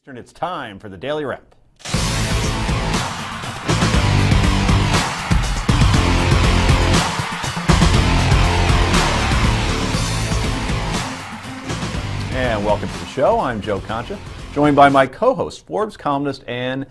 It's time for the Daily Wrap. And welcome to the show. I'm Joe Concha, joined by my co-host, Forbes columnist, and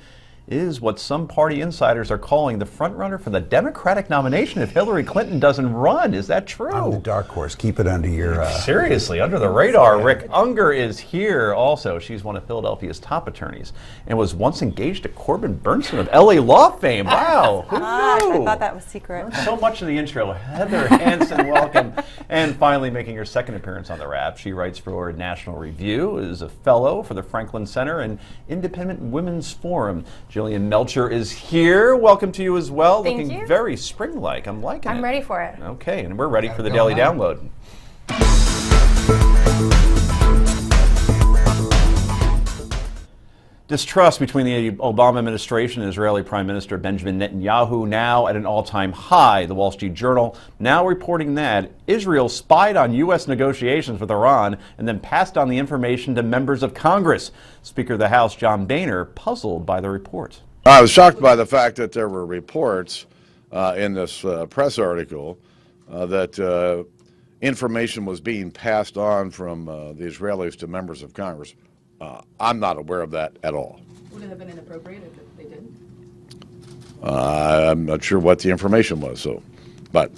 is what some party insiders are calling the frontrunner for the Democratic nomination if Hillary Clinton doesn't run. Is that true? I'm the dark horse. Keep it under your... Seriously, under the radar. Rick Unger is here also. She's one of Philadelphia's top attorneys and was once engaged to Corbin Bernsen of LA law fame. Wow. Who knew? I thought that was secret. So much in the intro. Heather Hansen, welcome. And finally making her second appearance on the Wrap. She writes for National Review, is a fellow for the Franklin Center and Independent Women's Forum. Jillian Melcher is here. Welcome to you as well. Thank Looking you. very spring-like. I'm liking it. I'm ready for it. Okay, and we're ready for the Daily Download. Distrust between the Obama administration and Israeli Prime Minister Benjamin Netanyahu now at an all-time high. The Wall Street Journal now reporting that Israel spied on U.S. negotiations with Iran and then passed on the information to members of Congress. Speaker of the House John Boehner puzzled by the report. I was shocked by the fact that there were reports in this press article that information was being passed on from the Israelis to members of Congress. I'm not aware of that at all. Would it have been inappropriate if they did? I'm not sure what the information was, but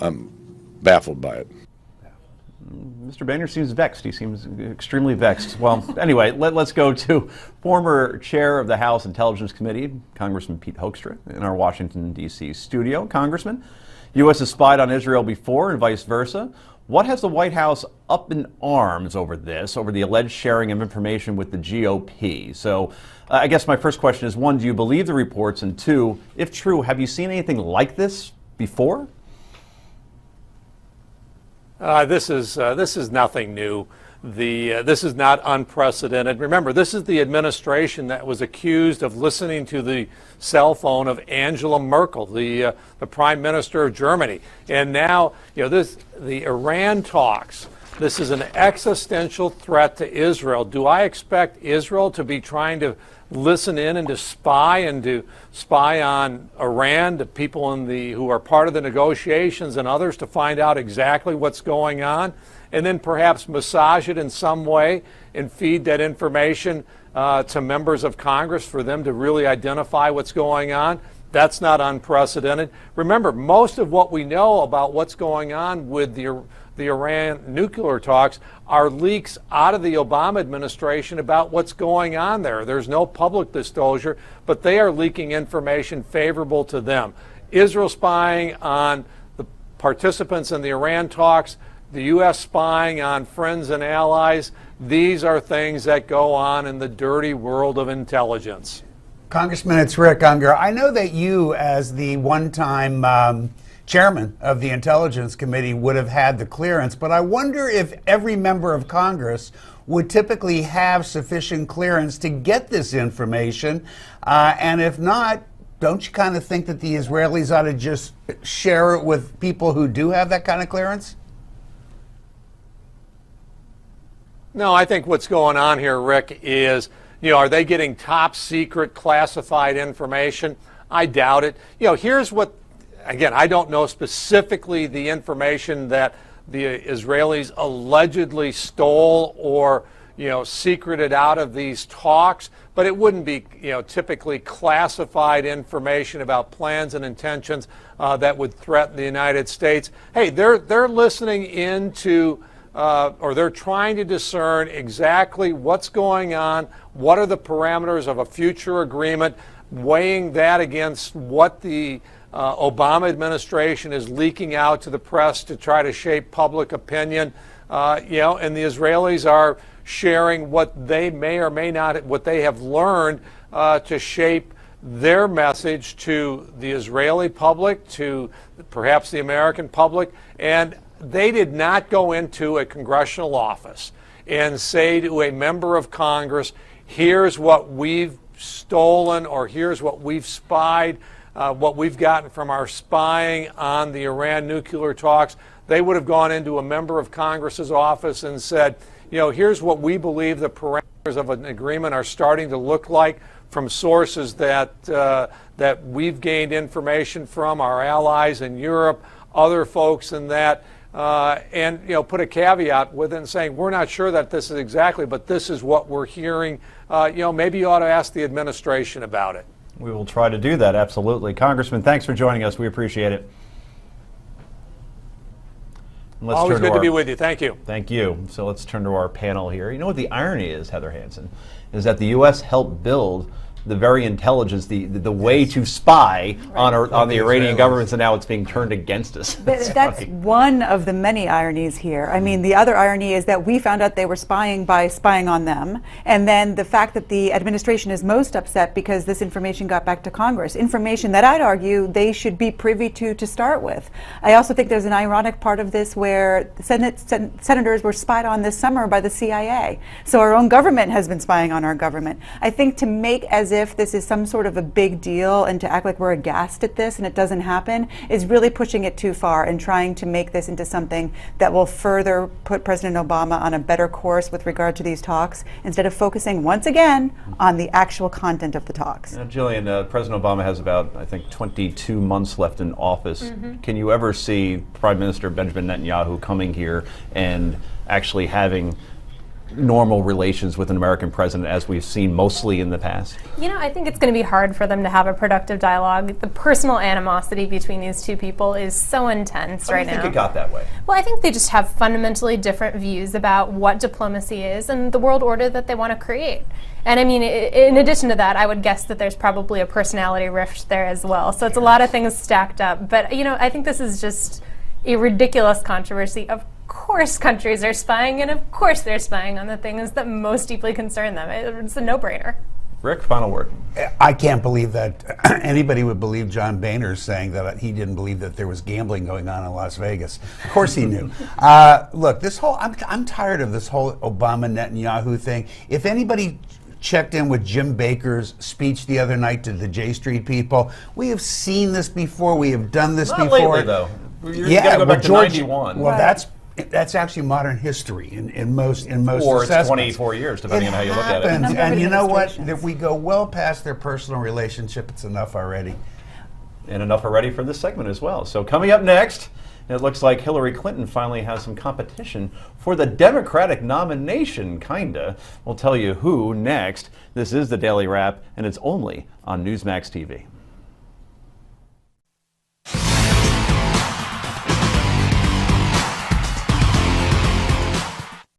I'm baffled by it. Mr. Boehner seems vexed. He seems extremely vexed. Well, anyway, let's go to former chair of the House Intelligence Committee, Congressman Pete Hoekstra, in our Washington, D.C. studio. Congressman, U.S. has spied on Israel before and vice versa. What has the White House up in arms over this, over the alleged sharing of information with the GOP? So I guess my first question is, one, do you believe the reports? And two, if true, have you seen anything like this before? This is nothing new. This is not unprecedented. Remember, this is the administration that was accused of listening to the cell phone of Angela Merkel, the Prime Minister of Germany. And now, the Iran talks. This is an existential threat to Israel. Do I expect Israel to be trying to listen in and to spy on Iran, the people who are part of the negotiations and others, to find out exactly what's going on, and then perhaps massage it in some way and feed that information to members of Congress for them to really identify what's going on? That's not unprecedented. Remember, most of what we know about what's going on with the Iran nuclear talks are leaks out of the Obama administration about what's going on there. There's no public disclosure, but they are leaking information favorable to them. Israel spying on the participants in the Iran talks, the U.S. spying on friends and allies. These are things that go on in the dirty world of intelligence. Congressman, it's Rick Unger. I know that you, as the one-time chairman of the Intelligence Committee, would have had the clearance, but I wonder if every member of Congress would typically have sufficient clearance to get this information, and if not, don't you kind of think that the Israelis ought to just share it with people who do have that kind of clearance? No, I think what's going on here, Rick, is, are they getting top secret classified information? I doubt it. Here's what, again, I don't know specifically the information that the Israelis allegedly stole or, secreted out of these talks, but it wouldn't be, typically classified information about plans and intentions that would threaten the United States. Hey, they're listening into or they're trying to discern exactly what's going on, what are the parameters of a future agreement, weighing that against what the Obama administration is leaking out to the press to try to shape public opinion, and the Israelis are sharing what they may or may not, what they have learned to shape their message to the Israeli public, to perhaps the American public. And they did not go into a congressional office and say to a member of Congress, here's what we've stolen, or here's what we've spied, what we've gotten from our spying on the Iran nuclear talks. They would have gone into a member of Congress's office and said, here's what we believe the parameters of an agreement are starting to look like from sources that that we've gained information from, our allies in Europe, other folks in that, and put a caveat with it and saying we're not sure that this is exactly, but this is what we're hearing. Maybe you ought to ask the administration about it. We will try to do that, absolutely. Congressman, thanks for joining us. We appreciate it. Let's Always turn good to be with you. Thank you. Thank you. So let's turn to our panel here. You know what the irony is, Heather Hansen, is that the U.S. helped build the very intelligence, the way to spy on the Iranian government, and now it's being turned against us. But that's one of the many ironies here. I mean, the other irony is that we found out they were spying by spying on them, and then the fact that the administration is most upset because this information got back to Congress, information that I'd argue they should be privy to start with. I also think there's an ironic part of this where senators were spied on this summer by the CIA. So our own government has been spying on our government. I think to make as if this is some sort of a big deal and to act like we're aghast at this and it doesn't happen is really pushing it too far and trying to make this into something that will further put President Obama on a better course with regard to these talks instead of focusing once again on the actual content of the talks. Now, Jillian, President Obama has about, I think, 22 months left in office. Can you ever see Prime Minister Benjamin Netanyahu coming here and actually having normal relations with an American president as we've seen mostly in the past? I think it's going to be hard for them to have a productive dialogue. The personal animosity between these two people is so intense right now. I think it got that way. Well, I think they just have fundamentally different views about what diplomacy is and the world order that they want to create. And I mean, in addition to that, I would guess that there's probably a personality rift there as well. So it's a lot of things stacked up. But, I think this is just a ridiculous controversy. Of course countries are spying, and of course they're spying on the things that most deeply concern them. It's a no-brainer. Rick, final word. I can't believe that anybody would believe John Boehner saying that he didn't believe that there was gambling going on in Las Vegas. Of course he knew. Look, I'm tired of this whole Obama-Netanyahu thing. If anybody checked in with Jim Baker's speech the other night to the J Street people, we have seen this before. We have done this Not before. lately, though. You gotta go back to 91. Well, Right. that's actually modern history in most Or it's assessments. 24 years, depending on how you look at it. Happens, Number of and you know what? administrations. If we go well past their personal relationship, it's enough already. And enough already for this segment as well. So coming up next, it looks like Hillary Clinton finally has some competition for the Democratic nomination, kinda. We'll tell you who next. This is the Daily Wrap, and it's only on Newsmax TV.